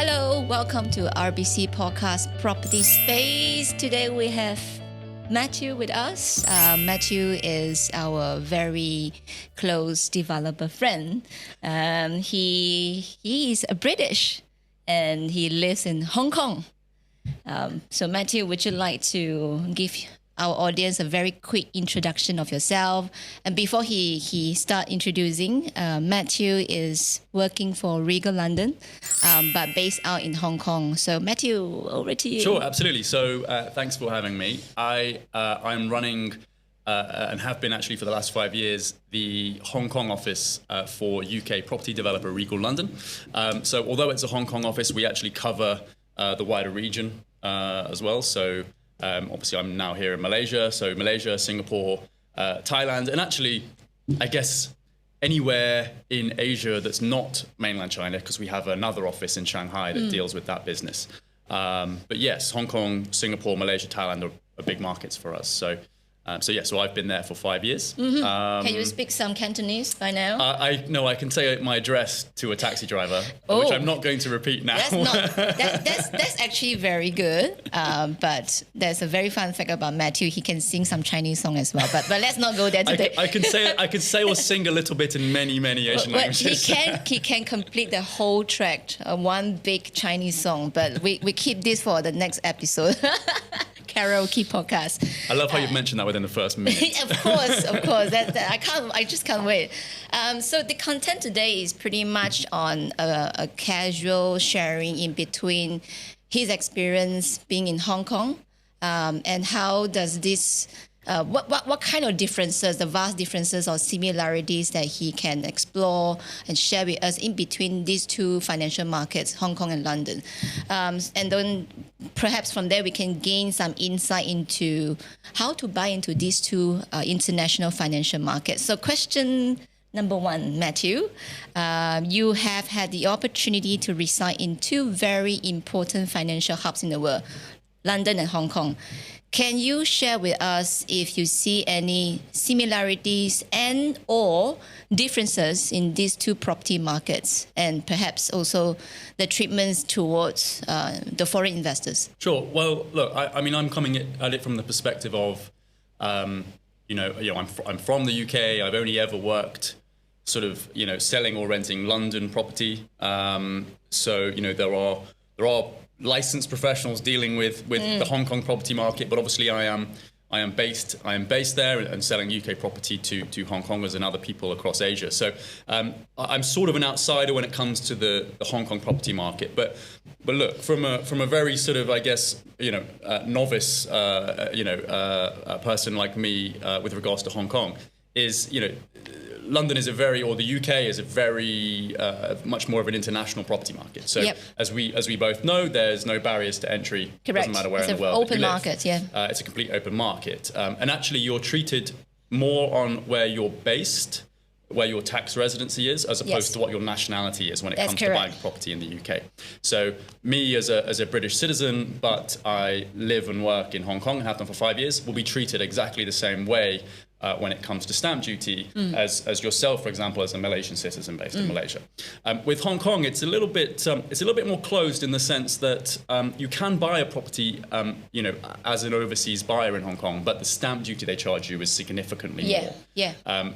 Hello, welcome to RBC Podcast Property Space. Today we have Matthew with us. Matthew is our very close developer friend. He is a British and he lives in Hong Kong. So Matthew, would you like to give our audience a very quick introduction of yourself? And before he start introducing, Matthew is working for Regal London, but based out in Hong Kong. So Matthew, over to you. Sure, absolutely. So thanks for having me. I'm running and have been actually for the last 5 years, the Hong Kong office for UK property developer Regal London. So although it's a Hong Kong office, we actually cover the wider region as well. So obviously I'm now here in Malaysia. So Malaysia, Singapore, Thailand, and actually, I guess, anywhere in Asia that's not mainland China, because we have another office in Shanghai that deals with that business. But yes, Hong Kong, Singapore, Malaysia, Thailand are big markets for us. So I've been there for 5 years. Mm-hmm. Can you speak some Cantonese by now? I can say my address to a taxi driver, which I'm not going to repeat now. That's actually very good. But there's a very fun fact about Matthew. He can sing some Chinese song as well. But let's not go there today. I can say or sing a little bit in many Asian languages. He can complete the whole track, one big Chinese song. But we keep this for the next episode. Karaoke podcast. I love how you've mentioned that within the first minute. Of course. I just can't wait. So the content today is pretty much on a casual sharing in between his experience being in Hong Kong, and how does this, what kind of differences, the vast differences or similarities that he can explore and share with us in between these two financial markets, Hong Kong and London. And then perhaps from there we can gain some insight into how to buy into these two international financial markets. So question number one, Matthew, you have had the opportunity to reside in two very important financial hubs in the world, London and Hong Kong. Can you share with us if you see any similarities and or differences in these two property markets, and perhaps also the treatments towards the foreign investors? Sure. Well, look, I'm coming at it from the perspective of, I'm from the UK. I've only ever worked sort of, selling or renting London property. So there are licensed professionals dealing with the Hong Kong property market, but obviously I am based there and selling UK property to Hong Kongers and other people across Asia. So I'm sort of an outsider when it comes to the Hong Kong property market. But look, from a very sort of, I guess, novice person like me with regards to Hong Kong is, London is the UK is a very much more of an international property market. So as we both know, there's no barriers to entry. Correct. Doesn't matter where it's in the world open you live. market, yeah. It's a complete open market. And actually you're treated more on where you're based, where your tax residency is, as opposed to what your nationality is when it comes to buying property in the UK. So me as a British citizen, but I live and work in Hong Kong and have done for 5 years, will be treated exactly the same way when it comes to stamp duty as yourself, for example, as a Malaysian citizen based in Malaysia. With Hong Kong, it's a little bit more closed in the sense that you can buy a property, as an overseas buyer in Hong Kong, but the stamp duty they charge you is significantly more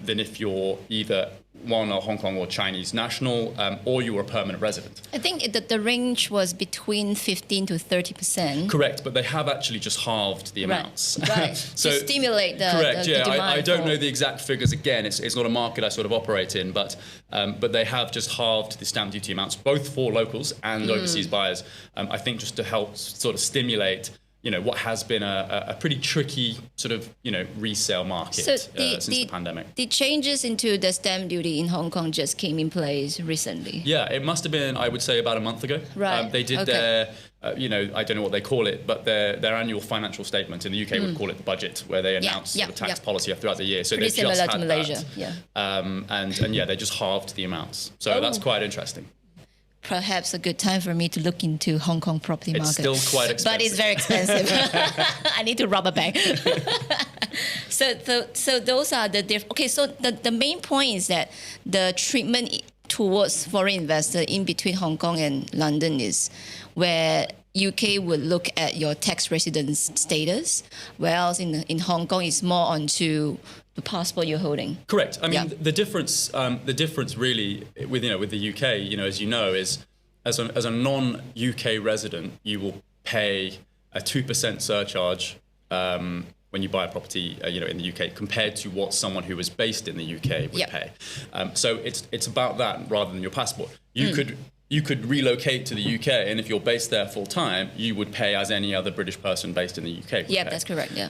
than if you're either a Hong Kong or Chinese national, or you were a permanent resident. I think the range was between 15 to 30%. Correct, but they have actually just halved the amounts. Right. So to stimulate the demand. I don't know the exact figures. Again, it's not a market I sort of operate in, but they have just halved the stamp duty amounts, both for locals and overseas buyers. I think just to help sort of stimulate what has been a pretty tricky sort of, resale market since the pandemic. The changes into the stamp duty in Hong Kong just came in place recently. Yeah, it must have been, I would say, about a month ago. Right. They did their, I don't know what they call it, but their annual financial statement. In the UK, would call it the budget, where they announce the tax policy throughout the year. So pretty they just similar had to Malaysia. And they just halved the amounts. So that's quite interesting. Perhaps a good time for me to look into Hong Kong property market. It's still quite expensive. But it's very expensive. I need to rob a bank. So those are the okay. So the main point is that the treatment towards foreign investor in between Hong Kong and London is where UK would look at your tax residence status, whereas in Hong Kong it's more onto the passport you're holding. Correct. I mean, the difference really with the UK, as you know, is as a non-UK resident, you will pay a 2% surcharge when you buy a property, in the UK, compared to what someone who was based in the UK would pay. So it's about that rather than your passport. You could relocate to the UK, and if you're based there full time, you would pay as any other British person based in the UK. Yeah, that's correct. Yeah.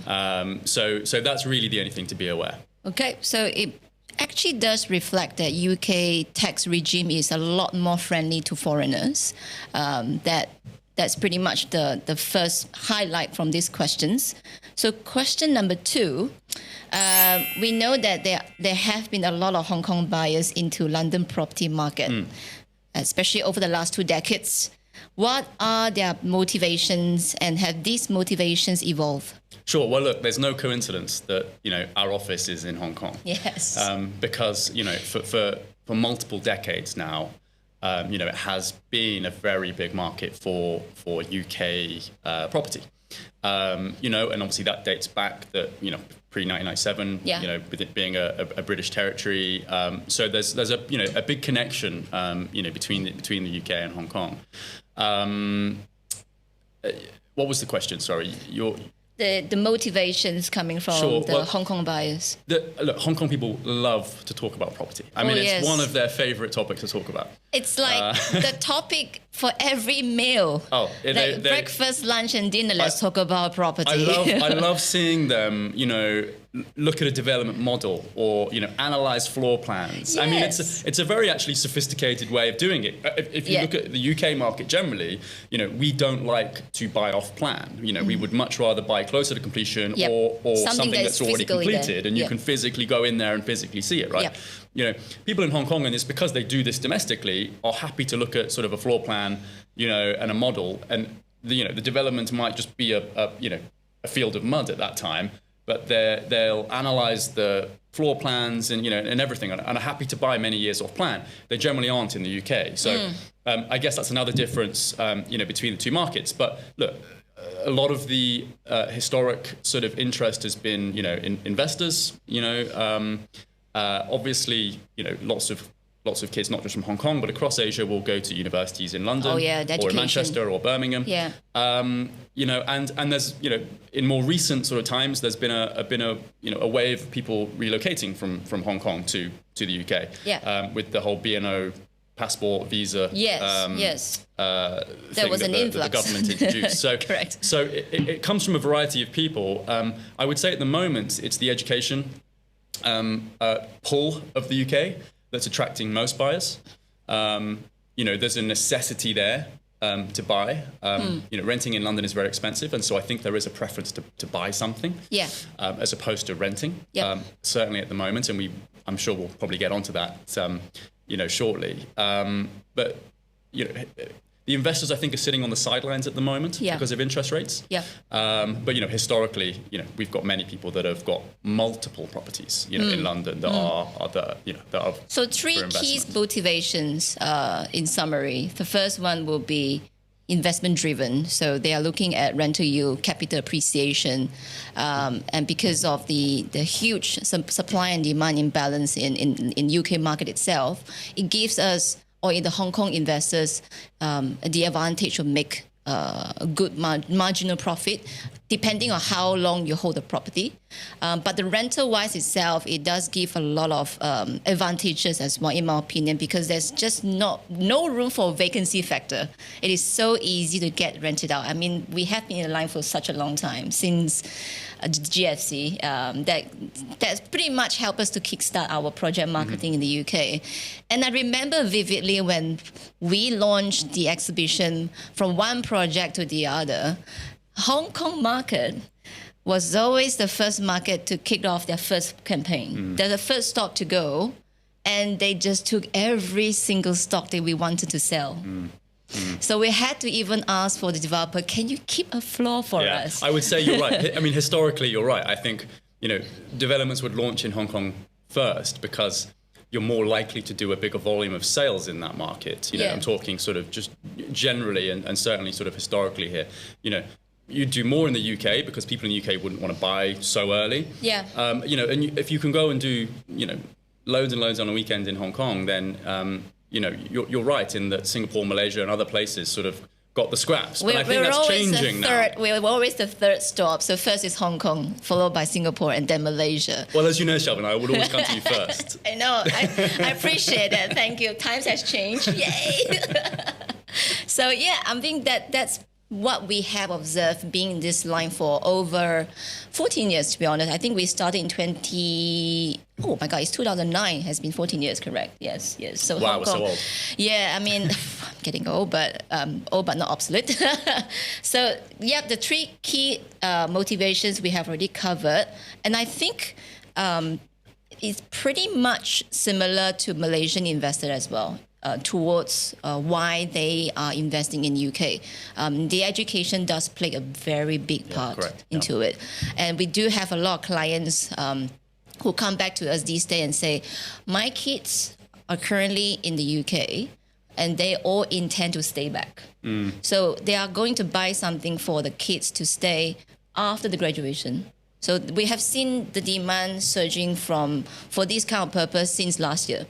So that's really the only thing to be aware. Okay, so it actually does reflect that UK tax regime is a lot more friendly to foreigners. That's pretty much the first highlight from these questions. So question number 2, we know that there have been a lot of Hong Kong buyers into London property market, especially over the last 2 decades. What are their motivations, and have these motivations evolved? Sure. Well, look, there's no coincidence that our office is in Hong Kong. Yes. Because for multiple decades now, it has been a very big market for UK property. And obviously that dates back pre-1997. With it being a British territory. So there's a big connection between the UK and Hong Kong. What was the question? Sorry, the motivations coming from Hong Kong buyers. Look, Hong Kong people love to talk about property. I mean, it's one of their favorite topics to talk about. It's like the topic for every meal. Breakfast, lunch, and dinner. Let's talk about property. I love seeing them, look at a development model or analyze floor plans. Yes. I mean, it's a very actually sophisticated way of doing it. If you look at the UK market generally, we don't like to buy off plan. We would much rather buy closer to completion or something that's already completed, and you can physically go in there and physically see it, right? People in Hong Kong, and it's because they do this domestically, are happy to look at sort of a floor plan, and a model, and the development might just be a field of mud at that time, but they'll analyze the floor plans and and everything, and are happy to buy many years off plan. They generally aren't in the UK, so I guess that's another difference, between the two markets. But look, a lot of the historic sort of interest has been, in investors. Obviously, lots of kids, not just from Hong Kong, but across Asia, will go to universities in London, or in Manchester, or Birmingham. And there's, in more recent sort of times, there's been a wave of people relocating from Hong Kong to the UK. With the whole B&O passport visa. There was an influx the government introduced. So correct. So it comes from a variety of people. I would say at the moment it's the education pull of the UK that's attracting most buyers. There's a necessity there to buy. Renting in London is very expensive, and so I think there is a preference to buy something as opposed to renting. Certainly at the moment, and I'm sure we'll probably get onto that shortly. But the investors, I think, are sitting on the sidelines at the moment because of interest rates. But historically, we've got many people that have got multiple properties, in London that are So 3 key motivations, in summary. The first one will be investment driven. So they are looking at rental yield, capital appreciation, and because of the huge supply and demand imbalance in UK market itself, it gives us, or in the Hong Kong investors, the advantage of make a good marginal profit, depending on how long you hold the property. But the rental-wise itself, it does give a lot of advantages as well, in my opinion, because there's just no room for vacancy factor. It is so easy to get rented out. I mean, we have been in line for such a long time, since GFC, that's pretty much helped us to kickstart our project marketing in the UK. And I remember vividly when we launched the exhibition from one project to the other, Hong Kong market was always the first market to kick off their first campaign. They're the first stock to go, and they just took every single stock that we wanted to sell. So we had to even ask for the developer, can you keep a floor for us? I would say you're right. I mean, historically, you're right. I think, developments would launch in Hong Kong first because, you're more likely to do a bigger volume of sales in that market. You know, I'm talking sort of just generally and certainly sort of historically here. You know, you do more in the UK because people in the UK wouldn't want to buy so early. Yeah. You know, and if you can go and do, you know, loads and loads on a weekend in Hong Kong, then, you know, you're right in that Singapore, Malaysia and other places sort of got the scraps. But I think that's changing now. We're always the third stop. So first is Hong Kong, followed by Singapore, and then Malaysia. Well, as you know, Shelvin, I would always come to you first. I know. I appreciate that. Thank you. Times has changed. Yay! So yeah, I think that's what we have observed being in this line for over 14 years, to be honest. I think we started in 2009, has been 14 years, correct? Yes. So wow, we're so old. Yeah, I mean, I'm getting old, but not obsolete. So yeah, the three key motivations we have already covered. And I think it's pretty much similar to Malaysian investors as well. Towards why they are investing in UK. The education does play a very big part into it. And we do have a lot of clients who come back to us these days and say, my kids are currently in the UK and they all intend to stay back. So they are going to buy something for the kids to stay after the graduation. So we have seen the demand surging for this kind of purpose since last year.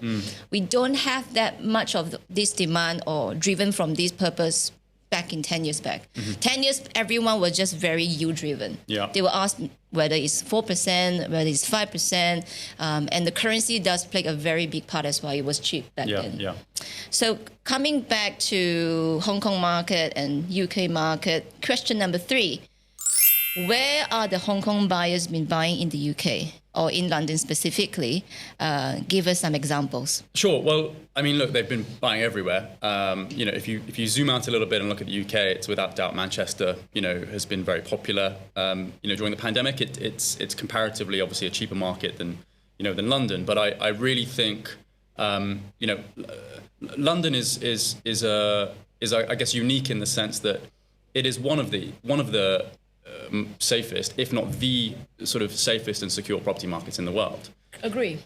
We don't have that much of this demand or driven from this purpose back in 10 years back. 10 years, everyone was just very yield driven. Yeah. They will ask whether it's 4%, whether it's 5%, and the currency does play a very big part as well. It was cheap back then. Yeah. So coming back to Hong Kong market and UK market, question number 3. Where are the Hong Kong buyers been buying in the UK or in London specifically? Give us some examples. Sure. Well, I mean, look, they've been buying everywhere. You know, if you zoom out a little bit and look at the UK, it's without doubt Manchester. You know, has been very popular. You know, during the pandemic, it's comparatively obviously a cheaper market than London. But I really think you know, London is I guess unique in the sense that it is one of the safest, if not the sort of safest and secure property markets in the world. Agree.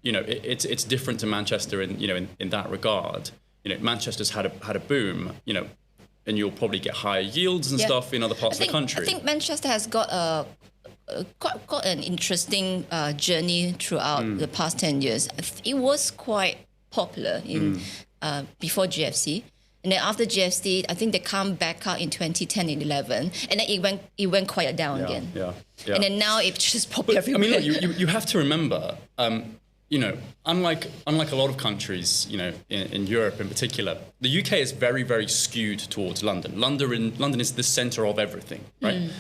You know, it's different to Manchester in that regard. You know, Manchester's had a boom. You know, and you'll probably get higher yields and stuff in other parts of the country. I think Manchester has got quite an interesting journey throughout the past 10 years. It was quite popular in before GFC. And then after GFC, I think they come back out in 2010 and 11, and then it went quiet down again. Yeah. And then now it's just popular everywhere. I mean, look, you have to remember, you know, unlike a lot of countries, you know, in Europe in particular, the UK is very, very skewed towards London. London is the centre of everything, right?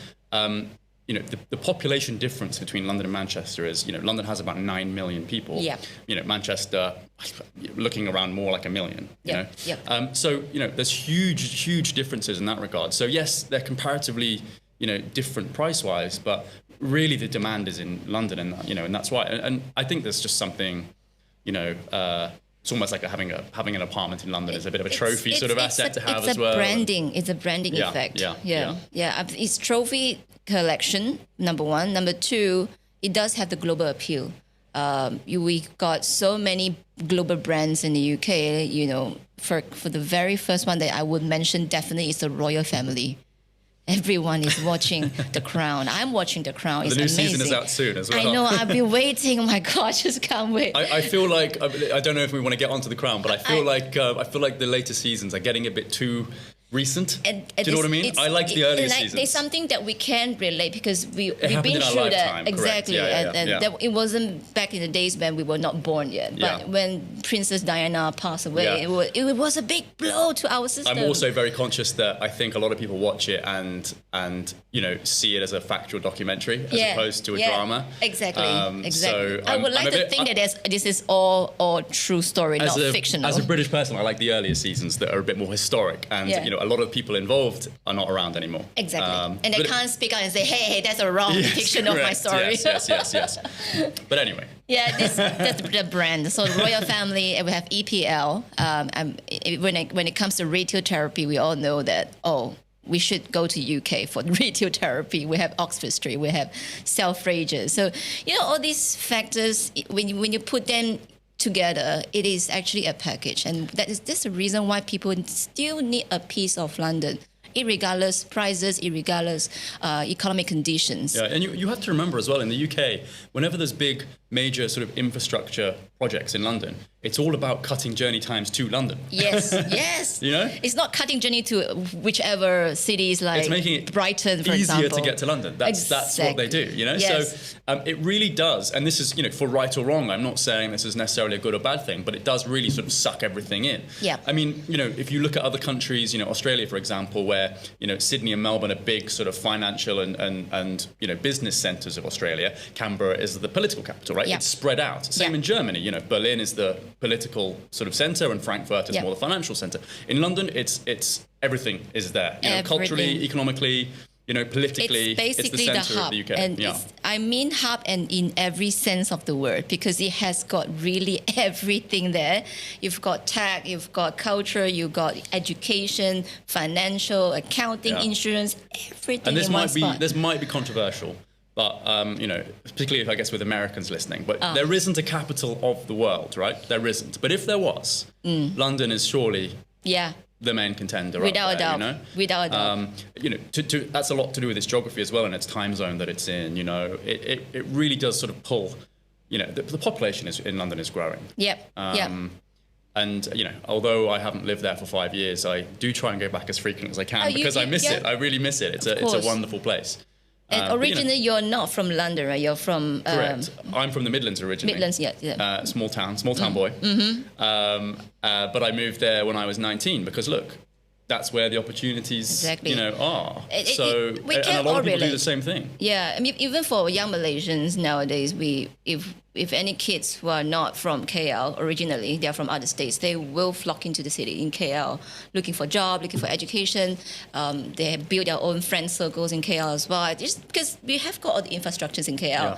You know, the population difference between London and Manchester is, you know, London has about 9 million people. Yeah. You know, Manchester, looking around more like 1 million, you know. Yeah. So, you know, there's huge differences in that regard. So, yes, they're comparatively, you know, different price-wise, but really the demand is in London, and, you know, and that's why. And I think there's just something, you know, it's almost like having an apartment in London is a bit of a trophy sort of asset to have as well. It's a branding effect. Yeah. It's trophy collection, number one. Number two, it does have the global appeal. We got so many global brands in the UK. You know, for the very first one that I would mention, definitely is the royal family. Everyone is watching The Crown. I'm watching The Crown. It's amazing. The new season is out soon as well. I know. I've been waiting. Oh my God, just can't wait. I feel like I don't know if we want to get onto The Crown, but I feel like the later seasons are getting a bit too recent. Do you know what I mean? I liked the earlier seasons. There's something that we can relate because we've been through that. Exactly. It wasn't back in the days when we were not born yet. But when Princess Diana passed away, it was a big blow to our system. I'm also very conscious that I think a lot of people watch it and you know, see it as a factual documentary as opposed to a drama. Exactly. So I would like to think that this is all true story, not fictional. As a British person, I like the earlier seasons that are a bit more historic, and you know, a lot of people involved are not around anymore. Exactly. And they can't speak out and say, hey, that's a wrong depiction of my story. Yes. But anyway. Yeah, that's the brand. So the royal family, we have EPL. When it comes to retail therapy, we all know that, we should go to UK for retail therapy. We have Oxford Street. We have Selfridges. So, you know, all these factors, when you put them together, it is actually a package. And that's the reason why people still need a piece of London, irregardless prices, irregardless economic conditions. Yeah, and you have to remember as well, in the UK, whenever there's big, major sort of infrastructure projects in London, it's all about cutting journey times to London. Yes, yes. You know? It's not cutting journey to whichever cities like it's making it Brighton, for easier example. to get to London. That's what they do, you know? Yes. So it really does, and this is, you know, for right or wrong, I'm not saying this is necessarily a good or bad thing, but it does really sort of suck everything in. Yeah. I mean, you know, if you look at other countries, you know, Australia, for example, where, you know, Sydney and Melbourne are big sort of financial and you know, business centres of Australia. Canberra is the political capital, right? Yeah. It's spread out. Same in Germany, you know, Berlin is the political sort of centre and Frankfurt is more the financial centre. In London, it's everything is there. You know, culturally, economically, you know, politically, it's basically it's the centre hub, of the UK. and I mean hub, and in every sense of the word, because it has got really everything there. You've got tech, you've got culture, you've got education, financial, accounting, insurance, everything. And this in one spot. This might be controversial, but you know, particularly if I guess with Americans listening, but there isn't a capital of the world, right? There isn't. But if there was, London is surely the main contender. Without a doubt. You know? Without a doubt. You know, that's a lot to do with its geography as well and its time zone that it's in. You know, it really does sort of pull. You know, the population in London is growing. Yep. And, you know, although I haven't lived there for 5 years, I do try and go back as frequent as I can because I miss it. I really miss it. It's a wonderful place. And originally, you're not from London, right? You're from... correct. I'm from the Midlands originally. Midlands, yeah. Small town boy. But I moved there when I was 19 because, look, that's where the opportunities, you know, are. And a lot of people do the same thing. Yeah, I mean, even for young Malaysians nowadays, if any kids who are not from KL originally, they're from other states, they will flock into the city in KL, looking for job, looking for education. They build their own friend circles in KL as well, just because we have got all the infrastructures in KL.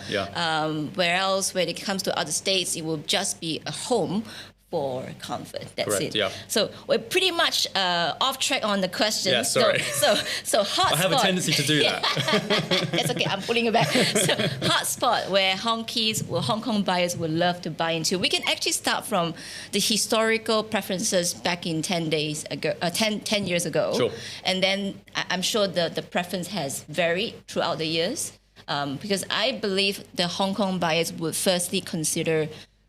Whereas when it comes to other states, it will just be a home for comfort. That's correct, it. Yeah. So we're pretty much off track on the questions. Yeah, sorry. So hot spot. I have a tendency to do that. It's okay. I'm pulling it back. So hot spot where Hong Kong buyers would love to buy into. We can actually start from the historical preferences back in 10 years ago. Sure. And then I'm sure the preference has varied throughout the years, because I believe the Hong Kong buyers would firstly consider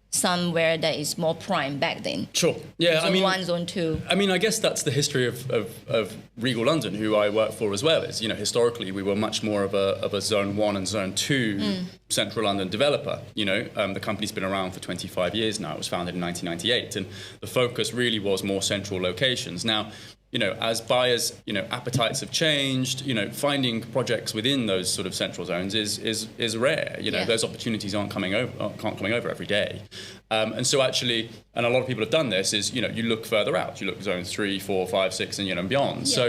somewhere that is more prime back then. Sure. Yeah. Zone 1, Zone 2. I mean, I guess that's the history of Regal London, who I work for as well. Is, you know, historically we were much more of a Zone 1 and Zone 2 Central London developer. You know, the company's been around for 25 years now. It was founded in 1998, and the focus really was more central locations. Now, you know, as buyers, you know, appetites have changed. You know, finding projects within those sort of central zones is rare. You know, those opportunities aren't coming over every day. And so actually, and a lot of people have done this, is, you know, you look further out. You look zones 3, 4, 5, 6, and, you know, and beyond. Yeah. So,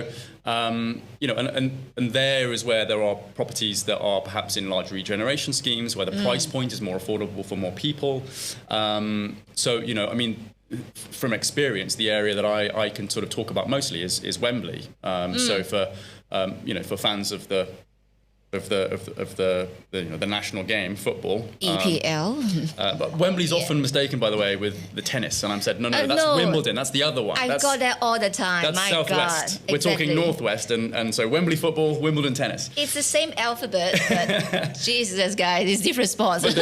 you know, and there is where there are properties that are perhaps in large regeneration schemes where the price point is more affordable for more people. So, you know, I mean, from experience, the area that I can sort of talk about mostly is Wembley. So for you know, for fans of the you know, the national game, football. EPL. But Wembley's often mistaken, by the way, with the tennis, and I'm said no, that's Wimbledon. That's the other one. I've got that all the time. That's My southwest. God. We're talking northwest, and so Wembley football, Wimbledon tennis. It's the same alphabet, but Jesus, guys, it's different sports. But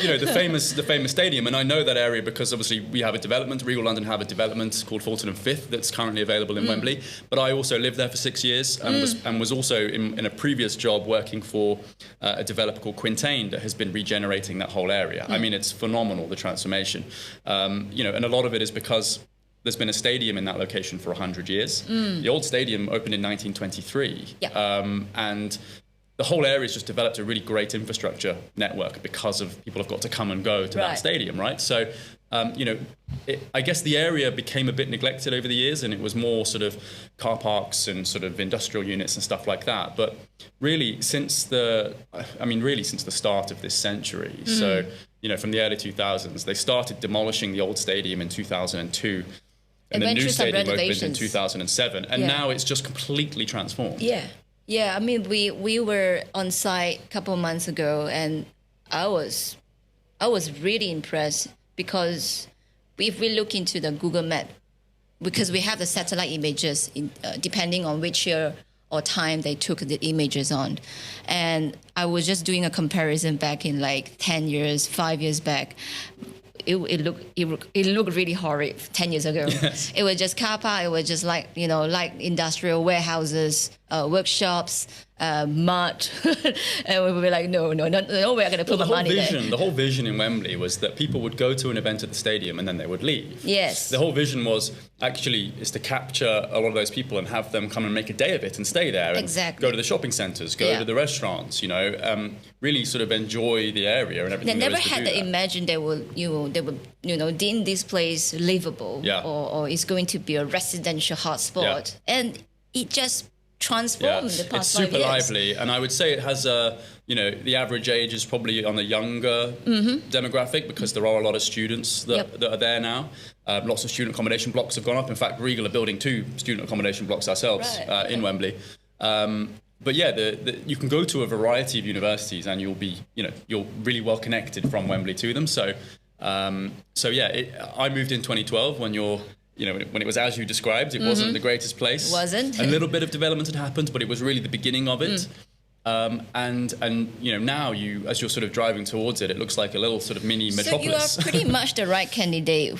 you know, the famous stadium, and I know that area because obviously we have a development. Regal London have a development called Fulton and Fifth that's currently available in Wembley. But I also lived there for 6 years and was also in a previous job working for a developer called Quintain that has been regenerating that whole area. I mean, it's phenomenal, the transformation. You know, and a lot of it is because there's been a stadium in that location for 100 years. The old stadium opened in 1923. And the whole area's just developed a really great infrastructure network because of people have got to come and go to that stadium, right? So, you know, I guess the area became a bit neglected over the years, and it was more sort of car parks and sort of industrial units and stuff like that. But really, since the start of this century, so, you know, from the early 2000s, they started demolishing the old stadium in 2002. And the new stadium opened in 2007. And now it's just completely transformed. Yeah, I mean, we were on site a couple of months ago, and I was really impressed because if we look into the Google Map, because we have the satellite images depending on which year or time they took the images on. And I was just doing a comparison back in like 10 years, 5 years back. It looked really horrid 10 years ago. Yes. It was just car park. It was just like industrial warehouses, workshops, mud, and we were like, no, we're going to put my money there. The whole vision in Wembley was that people would go to an event at the stadium and then they would leave. Yes. The whole vision was to capture a lot of those people and have them come and make a day of it and stay there. And exactly. Go to the shopping centres, go to the restaurants. Really sort of enjoy the area and everything. They never had to imagine they would deem this place livable, or it's going to be a residential hotspot, and it just transformed the past 5 years. It's super lively, and I would say it has the average age is probably on the younger demographic, because there are a lot of students that are there now. Lots of student accommodation blocks have gone up. In fact, Regal are building 2 student accommodation blocks ourselves in Wembley. But you can go to a variety of universities and you're really well connected from Wembley to them. I moved in 2012 when when it was as you described. It wasn't the greatest place. Wasn't. A little bit of development had happened, but it was really the beginning of it. And now as you're sort of driving towards it, it looks like a little sort of mini metropolis. So you are pretty much the right candidate,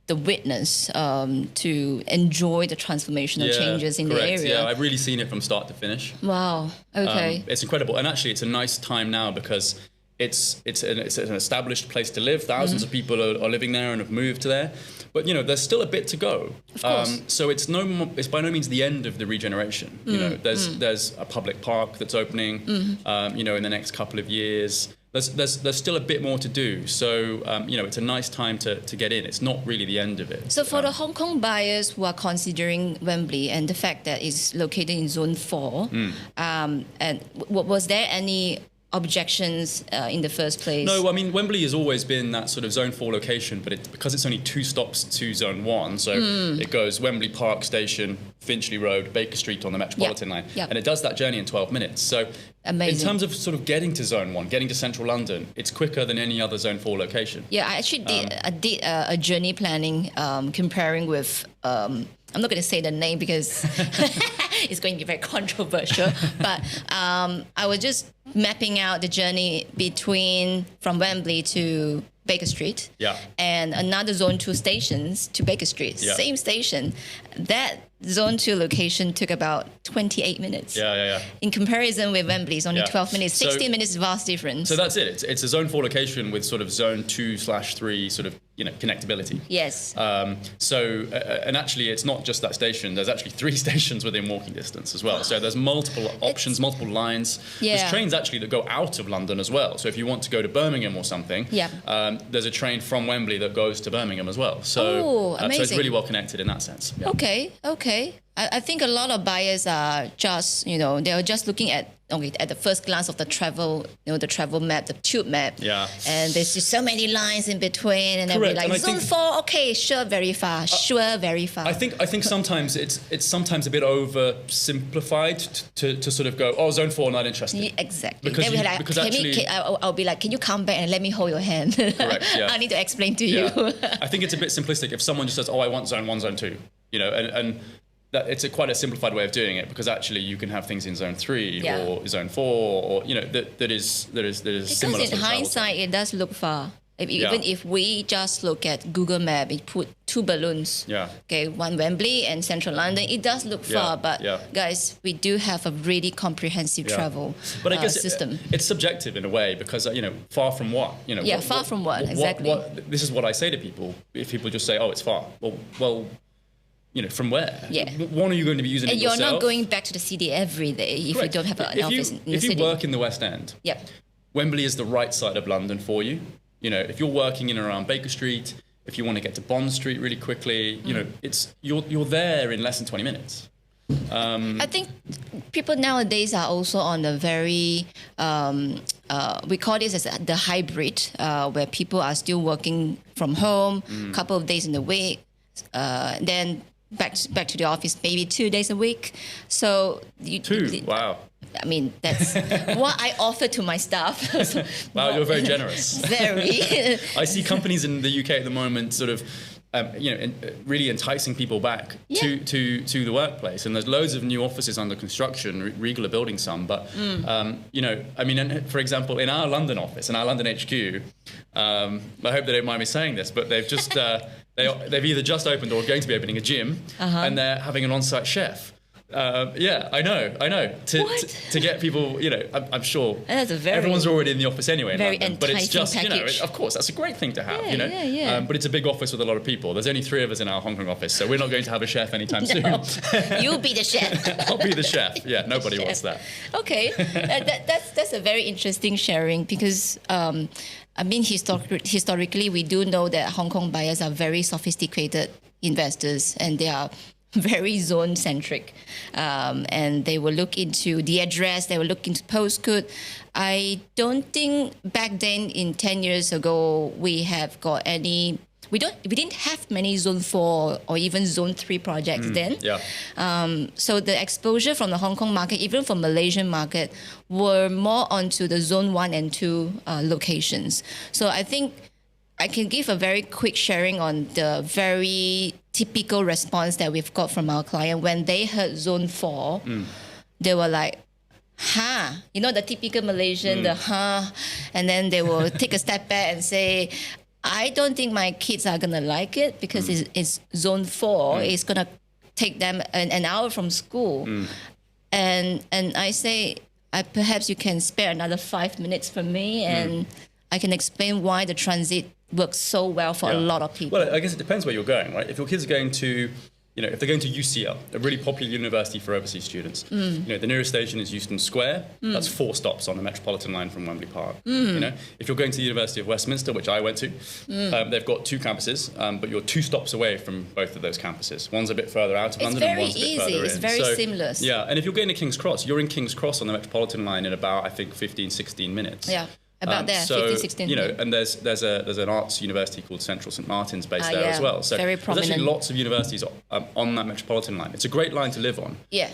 the witness to enjoy the transformational changes in correct. the area. Yeah, I've really seen it from start to finish. Wow. Okay. It's incredible, and actually, it's a nice time now because it's an established place to live. Thousands of people are living there and have moved there. But there's still a bit to go. Of course. So it's by no means the end of the regeneration. There's a public park that's opening. In the next couple of years. There's still a bit more to do. So it's a nice time to get in. It's not really the end of it. So for the Hong Kong buyers who are considering Wembley and the fact that it's located in Zone 4, and was there any objections in the first place? No, I mean, Wembley has always been that sort of Zone 4 location, but because it's only 2 stops to Zone 1, so it goes Wembley Park Station, Finchley Road, Baker Street on the Metropolitan line, and it does that journey in 12 minutes. So amazing. In terms of sort of getting to Zone 1, getting to Central London, it's quicker than any other Zone 4 location. Yeah, I actually did a journey planning comparing with... I'm not going to say the name because it's going to be very controversial. But I was just mapping out the journey from Wembley to Baker Street, and another Zone 2 stations to Baker Street, same station. That Zone 2 location took about 28 minutes. In comparison with Wembley, it's only 12 minutes. 16 minutes is vast difference. So that's it. It's a Zone 4 location with sort of Zone 2/3 sort of connectability. Yes. And actually, it's not just that station. There's actually 3 stations within walking distance as well. So there's multiple options, multiple lines. There's trains actually that go out of London as well. So if you want to go to Birmingham or something, there's a train from Wembley that goes to Birmingham as well. So, so it's really well connected in that sense. Yeah. Okay. I think a lot of buyers are just, they're just looking at the first glance of the travel, the travel map, the tube map. Yeah. And there's just so many lines in between, and then we're like, Zone 4, okay, sure, very far, very far. I think sometimes it's sometimes a bit oversimplified to sort of go, Zone 4, not interested. Yeah, exactly. I'll be like, can you come back and let me hold your hand? Correct. Yeah. I need to explain to you. I think it's a bit simplistic if someone just says, I want Zone 1, Zone 2, and that it's quite a simplified way of doing it, because actually you can have things in Zone 3 or Zone 4 or that is similar. Because in hindsight, it does look far. Even if we just look at Google Map, it put 2 balloons. Okay, one Wembley and Central London. It does look far, but guys, we do have a really comprehensive travel but I guess system. It's subjective in a way, because far from what? Far from what exactly? This is what I say to people. If people just say, it's far. Well. From where? Yeah. When are you going to be using it yourself? And you're not going back to the city every day if you don't have an office in the city. If you work in the West End, Wembley is the right side of London for you. If you're working in and around Baker Street, if you want to get to Bond Street really quickly, you're there in less than 20 minutes. I think people nowadays are also on a very, we call this as the hybrid, where people are still working from home a couple of days in the week. Then back to the office maybe 2 days a week. So wow. I mean, that's what I offer to my staff. Wow, you're very generous. Very. I see companies in the UK at the moment sort of, really enticing people back to the workplace. And there's loads of new offices under construction. Regal are building some. But, for example, in our London office, in our London HQ, I hope they don't mind me saying this, but they've just, they've either just opened or going to be opening a gym, and they're having an on-site chef. I know. To get people, I'm sure everyone's already in the office anyway. Very London, but it's just, package. of course, that's a great thing to have, But it's a big office with a lot of people. There's only 3 of us in our Hong Kong office, so we're not going to have a chef anytime soon. You'll be the chef. I'll be the chef. Yeah, nobody wants that. Okay, that's a very interesting sharing because. Historically, we do know that Hong Kong buyers are very sophisticated investors, and they are very zone-centric, and they will look into the address, they will look into postcode. I don't think back then, in 10 years ago, we didn't have many Zone 4 or even Zone 3 projects then. So the exposure from the Hong Kong market, even from Malaysian market, were more onto the Zone 1 and 2 locations. So I think I can give a very quick sharing on the very typical response that we've got from our client. When they heard Zone 4, they were like, the typical Malaysian, and then they will take a step back and say, I don't think my kids are going to like it because it's Zone 4. It's going to take them an hour from school. And I say, perhaps you can spare another 5 minutes from me and I can explain why the transit works so well for a lot of people. Well, I guess it depends where you're going, right? If your kids are going to, if they're going to UCL, a really popular university for overseas students, the nearest station is Euston Square. That's 4 stops on the Metropolitan line from Wembley Park. If you're going to the University of Westminster, which I went to, they've got 2 campuses, but you're 2 stops away from both of those campuses. One's a bit further out of London, and one's a bit further in. It's very seamless. Yeah, and if you're going to King's Cross, you're in King's Cross on the Metropolitan line in about, I think, 15, 16 minutes. Yeah. About 15, 16. And there's an arts university called Central St Martin's based there as well. So very there's actually lots of universities on that Metropolitan line. It's a great line to live on. Yeah.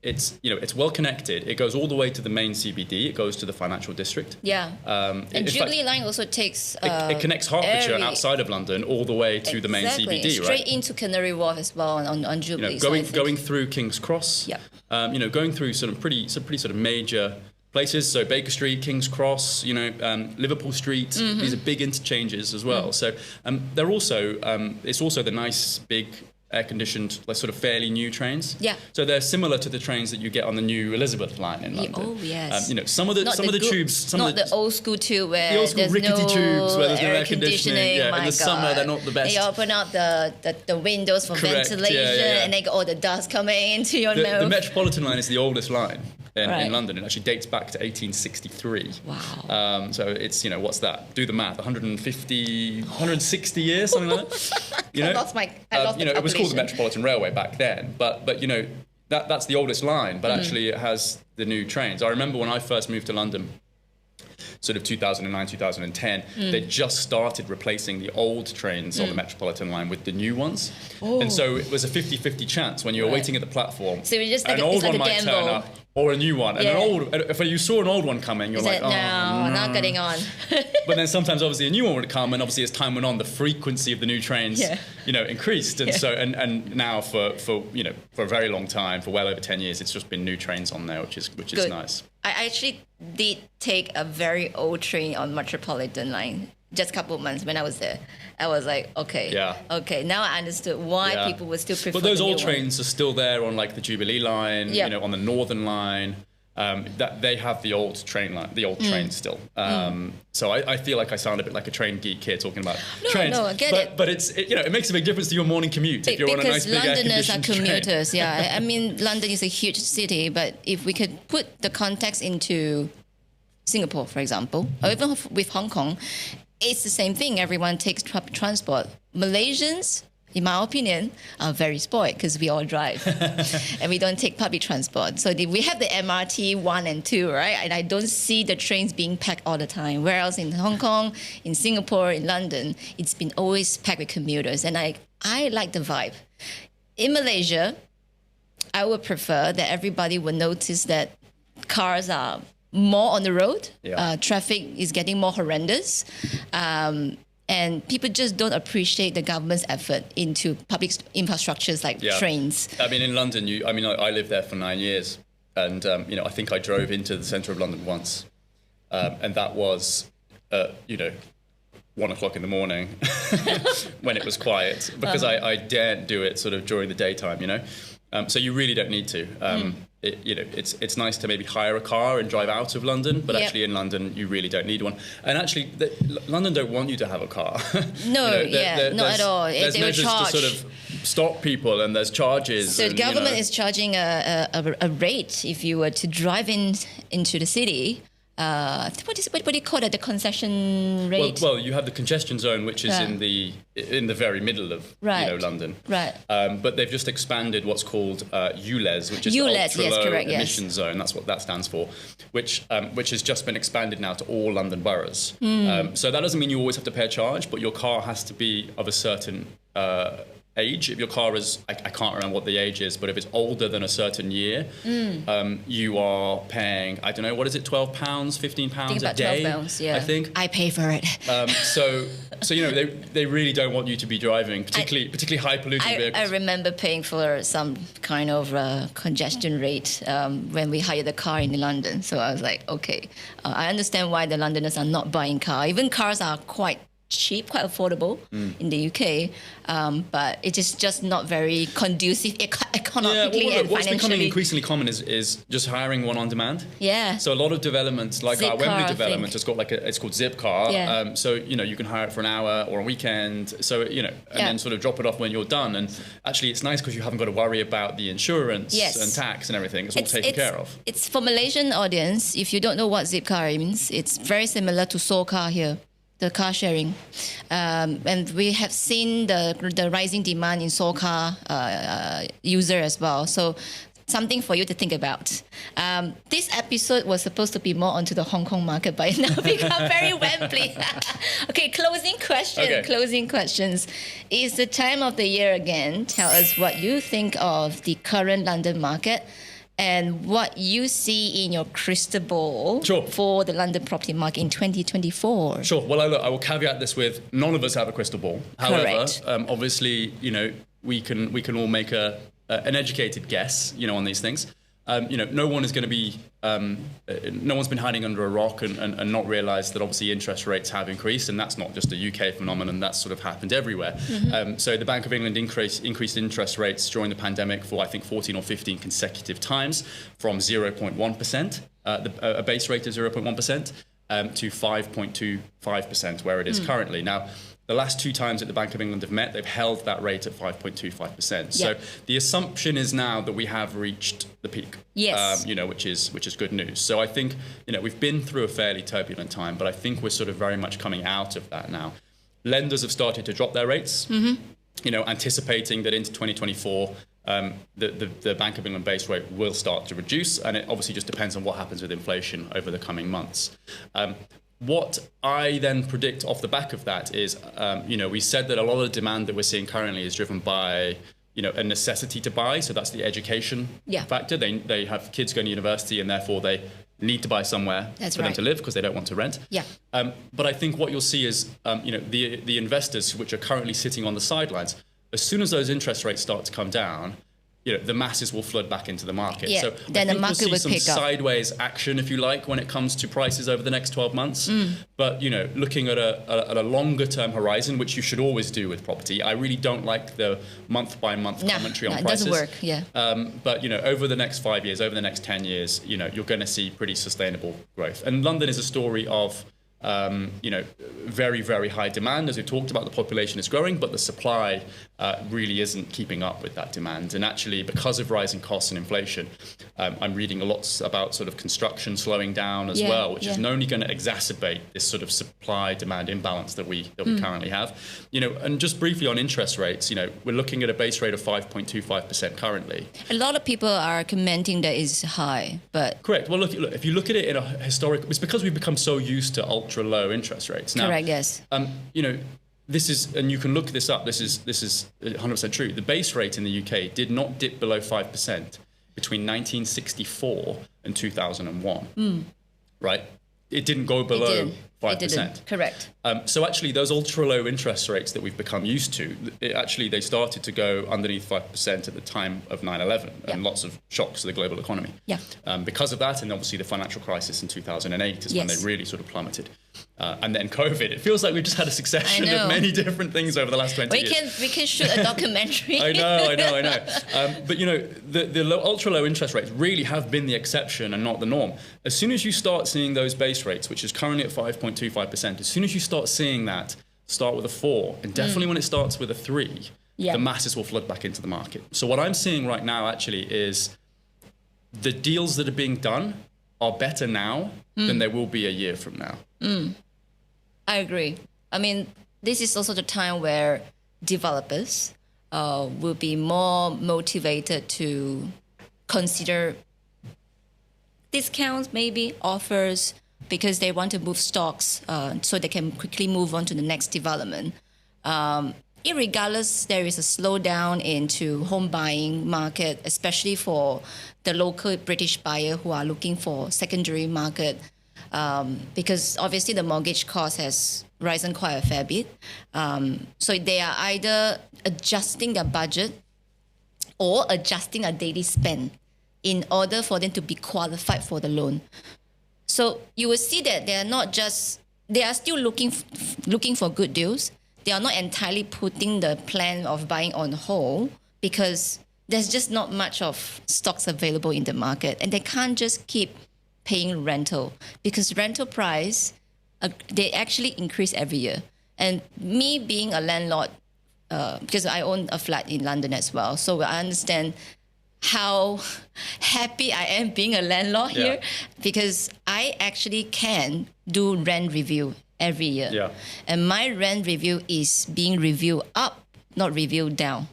It's well connected. It goes all the way to the main CBD. It goes to the financial district. Yeah. And Jubilee line also takes. It connects Hertfordshire outside of London all the way to the main CBD. Straight into Canary Wharf as well on Jubilee. Going through King's Cross. Yeah. Going through some pretty sort of major places, so Baker Street, King's Cross, Liverpool Street. These are big interchanges as well. So they're also it's also the nice big air-conditioned, sort of fairly new trains. Yeah. So they're similar to the trains that you get on the new Elizabeth line in London. Oh yes. Some of the tubes, the old school tube where the old school rickety tubes where there's no air conditioning. Yeah, in the summer they're not the best. They open up the windows for ventilation, and they get all the dust coming into your nose. The Metropolitan line is the oldest line in London. It actually dates back to 1863. Wow. So it's, what's that? Do the math. 160 years, something like that. I lost the it was called the Metropolitan Railway back then, but that's the oldest line, but actually it has the new trains. I remember when I first moved to London, sort of 2009, 2010, they just started replacing the old trains on the Metropolitan line with the new ones. Oh. And so it was a 50-50 chance when you were waiting at the platform. So just like an old one might turn up, or a new one. And if you saw an old one coming, you're like, no, not getting on. But then sometimes obviously a new one would come, and obviously as time went on, the frequency of the new trains, increased. And so, and now for a very long time, for well over 10 years, it's just been new trains on there, which is nice. I actually did take a very old train on Metropolitan line just a couple of months when I was there. I was like, okay, now I understood why people would still prefer. But those old trains are still there on the Jubilee line, on the Northern line. That they have the old train line, the old train still. So I feel like I sound a bit like a train geek here talking about trains. No, I get it. But it makes a big difference to your morning commute if you're on a nice big Londoners are commuters. Train. I mean, London is a huge city, but if we could put the context into Singapore, for example, or even with Hong Kong, it's the same thing. Everyone takes public transport. Malaysians, in my opinion, are very spoiled because we all drive and we don't take public transport. So we have the MRT 1 and 2, right? And I don't see the trains being packed all the time. Whereas in Hong Kong, in Singapore, in London, it's been always packed with commuters. And I like the vibe. in Malaysia, I would prefer that everybody would notice that cars are more on the road. Traffic is getting more horrendous. And people just don't appreciate the government's effort into public infrastructures like trains. I mean, in London, I lived there for 9 years. And, I think I drove into the centre of London once. And that was, 1 o'clock in the morning when it was quiet, because I daren't do it sort of during the daytime, So you really don't need to. It's nice to maybe hire a car and drive out of London, but actually in London you really don't need one. And actually, London don't want you to have a car. No, not at all. There's measures to sort of stop people, and there's charges. So the government is charging a rate if you were to drive into the city. What do you call it? The concession rate? Well, you have the congestion zone, which is in the very middle of London. Right. But they've just expanded what's called ULEZ, which is the ultra low emission zone. That's what that stands for, which has just been expanded now to all London boroughs. So that doesn't mean you always have to pay a charge, but your car has to be of a certain age. If your car is, I can't remember what the age is, but if it's older than a certain year, you are paying, I don't know, what is it, £12, £15 a day? £12, yeah. I think. I pay for it. So they really don't want you to be driving particularly high polluting vehicles. I remember paying for some kind of congestion rate when we hired a car in London. So I was like, okay, I understand why the Londoners are not buying cars. Even cars are quite cheap, quite affordable in the UK, but it is just not very conducive economically and what's financially. becoming increasingly common is just hiring one on demand. Yeah. So a lot of developments, like our Wembley development, has got it's called Zipcar. Yeah. So you can hire it for an hour or a weekend. So and then sort of drop it off when you're done. And actually, it's nice because you haven't got to worry about the insurance and tax and everything. It's all taken care of. It's for Malaysian audience. If you don't know what Zipcar means, it's very similar to Soulcar here. The car sharing, and we have seen the rising demand in Soulcar user as well. So something for you to think about. This episode was supposed to be more onto the Hong Kong market, but it now become very Wembley. Okay, closing questions. It's the time of the year again. Tell us what you think of the current London market and what you see in your crystal ball for the London property market in 2024. Sure. Well, I will caveat this with none of us have a crystal ball. However, obviously, we can all make an educated guess, on these things. No one is going to be, no one's been hiding under a rock and not realised that obviously interest rates have increased, and that's not just a UK phenomenon, that's sort of happened everywhere. So the Bank of England increased interest rates during the pandemic for I think 14 or 15 consecutive times, from 0.1%, a base rate of 0.1%, to 5.25%, where it is currently. Now, the last two times that the Bank of England have met, they've held that rate at 5.25%. So the assumption is now that we have reached the peak. Yes. Which is good news. So I think we've been through a fairly turbulent time, but I think we're sort of very much coming out of that now. Lenders have started to drop their rates. Anticipating that into 2024. The Bank of England base rate will start to reduce, and it obviously just depends on what happens with inflation over the coming months. What I then predict off the back of that is, we said that a lot of the demand that we're seeing currently is driven by, a necessity to buy. So that's the education factor. They have kids going to university, and therefore they need to buy somewhere for them to live because they don't want to rent. Yeah. But I think what you'll see is, the investors which are currently sitting on the sidelines, as soon as those interest rates start to come down, the masses will flood back into the market. Yeah. So then the market we'll see some pick up. Sideways action, if you like, when it comes to prices over the next 12 months. But, looking at a longer term horizon, which you should always do with property, I really don't like the month by month commentary on prices. It doesn't work, yeah. But, over the next 5 years, over the next 10 years, you're going to see pretty sustainable growth. And London is a story of very, very high demand. As we talked about, the population is growing, but the supply really isn't keeping up with that demand. And actually, because of rising costs and inflation, I'm reading a lot about sort of construction slowing down as well, which is only going to exacerbate this sort of supply-demand imbalance that we currently have. And just briefly on interest rates, we're looking at a base rate of 5.25% currently. A lot of people are commenting that it's high, but... Correct. Well, look, if you look at it in a historic... It's because we've become so used to ultra-low interest rates. Now, correct, yes. this is, and you can look this up, this is 100% true. The base rate in the UK did not dip below 5% between 1964 and 2001, right? It didn't go below 5%. It didn't. Correct. So actually, those ultra low interest rates that we've become used to, they started to go underneath 5% at the time of 9/11 and lots of shocks to the global economy. Yeah. Because of that, and obviously the financial crisis in 2008 is when they really sort of plummeted. And then COVID. It feels like we've just had a succession of many different things over the last 20 years. We can shoot a documentary. I know. But the ultra low interest rates really have been the exception and not the norm. As soon as you start seeing those base rates, which is currently at 5.25%, as soon as you start seeing that start with a 4, and definitely when it starts with a 3, the masses will flood back into the market. So what I'm seeing right now actually is the deals that are being done are better now than they will be a year from now. I agree. I mean, this is also the time where developers will be more motivated to consider discounts, maybe offers, because they want to move stocks so they can quickly move on to the next development. Irregardless, there is a slowdown into home buying market, especially for the local British buyer who are looking for secondary market, because obviously the mortgage cost has risen quite a fair bit. So they are either adjusting their budget or adjusting a daily spend in order for them to be qualified for the loan. So you will see that they are still looking for good deals. They are not entirely putting the plan of buying on hold because there's just not much of stocks available in the market, and they can't just keep paying rental because rental price, they actually increase every year. And me being a landlord, because I own a flat in London as well, so I understand how happy I am being a landlord here, because I actually can do rent review every year. Yeah. And my rent review is being reviewed up, not reviewed down.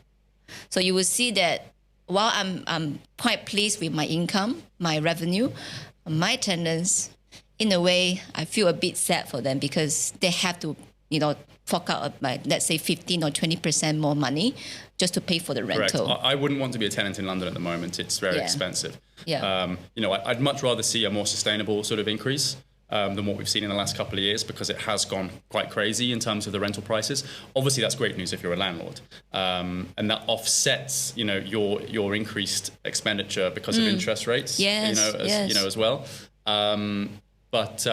So you will see that while I'm quite pleased with my income, my revenue, my tenants, in a way, I feel a bit sad for them because they have to, fork out, let's say 15 or 20% more money just to pay for the rental. Correct. I wouldn't want to be a tenant in London at the moment. It's very expensive. Yeah. I'd much rather see a more sustainable sort of increase than what we've seen in the last couple of years, because it has gone quite crazy in terms of the rental prices. Obviously, that's great news if you're a landlord, and that offsets, your increased expenditure because of interest rates. As well. But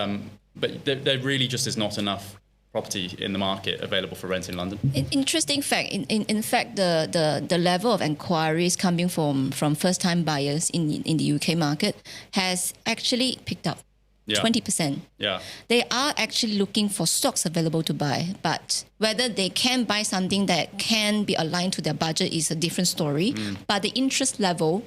there really just is not enough property in the market available for rent in London. Interesting fact. In fact, the level of inquiries coming from first-time buyers in the UK market has actually picked up. 20%. Yeah. They are actually looking for stocks available to buy, but whether they can buy something that can be aligned to their budget is a different story. But the interest level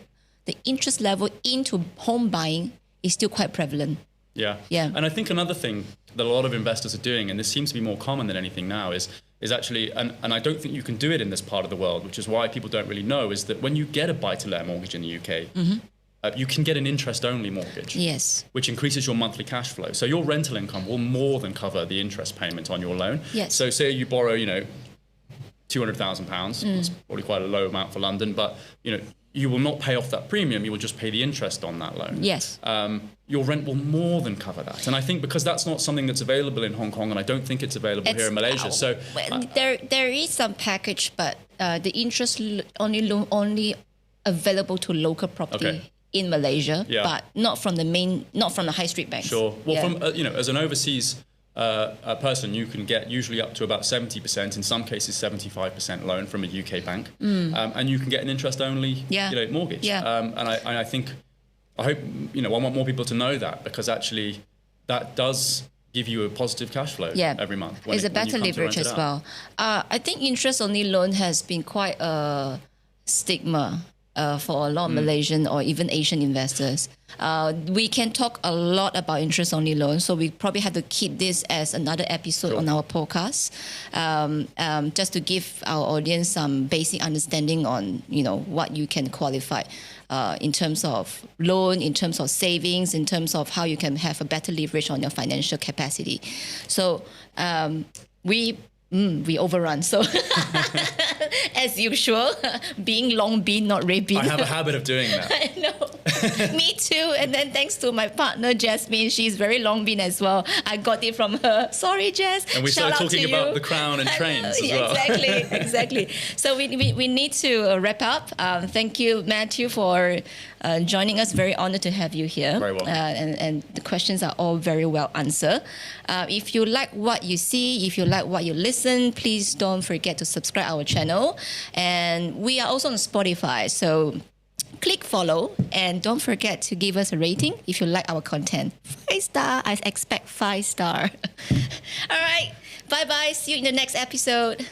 into home buying is still quite prevalent. Yeah. And I think another thing that a lot of investors are doing, and this seems to be more common than anything now, is actually, and I don't think you can do it in this part of the world, which is why people don't really know, is that when you get a buy-to-let mortgage in the UK, you can get an interest-only mortgage, which increases your monthly cash flow. So your rental income will more than cover the interest payment on your loan. Yes. So say you borrow, £200,000. It's probably quite a low amount for London, but you will not pay off that premium. You will just pay the interest on that loan. Yes. Your rent will more than cover that. And I think because that's not something that's available in Hong Kong, and I don't think it's available here in Malaysia. So there is some package, but the interest only available to local property in Malaysia, but not from the high street banks. Sure. Well, from as an overseas a person, you can get usually up to about 70%, in some cases 75% loan from a UK bank, and you can get an interest-only mortgage. And I think, I hope, I want more people to know that, because actually that does give you a positive cash flow every month. It's a better leverage as well. I think interest-only loan has been quite a stigma for a lot of Malaysian or even Asian investors. We can talk a lot about interest-only loans, so we probably have to keep this as another episode on our podcast, just to give our audience some basic understanding on, what you can qualify in terms of loan, in terms of savings, in terms of how you can have a better leverage on your financial capacity. So we We overrun. So, as usual, being Long Bean, not Red Bean. I have a habit of doing that. I know. Me too. And then thanks to my partner, Jasmine, she's very Long Bean as well. I got it from her. Sorry, Jess. And we started talking about the Crown and trains as well. Exactly. So we need to wrap up. Thank you, Matthew, for joining us. Very honored to have you here. Very welcome. And the questions are all very well answered. If you like what you see, if you like what you listen, please don't forget to subscribe our channel. And we are also on Spotify, so click follow and don't forget to give us a rating if you like our content. 5 star, I expect 5 star. All right, bye-bye. See you in the next episode.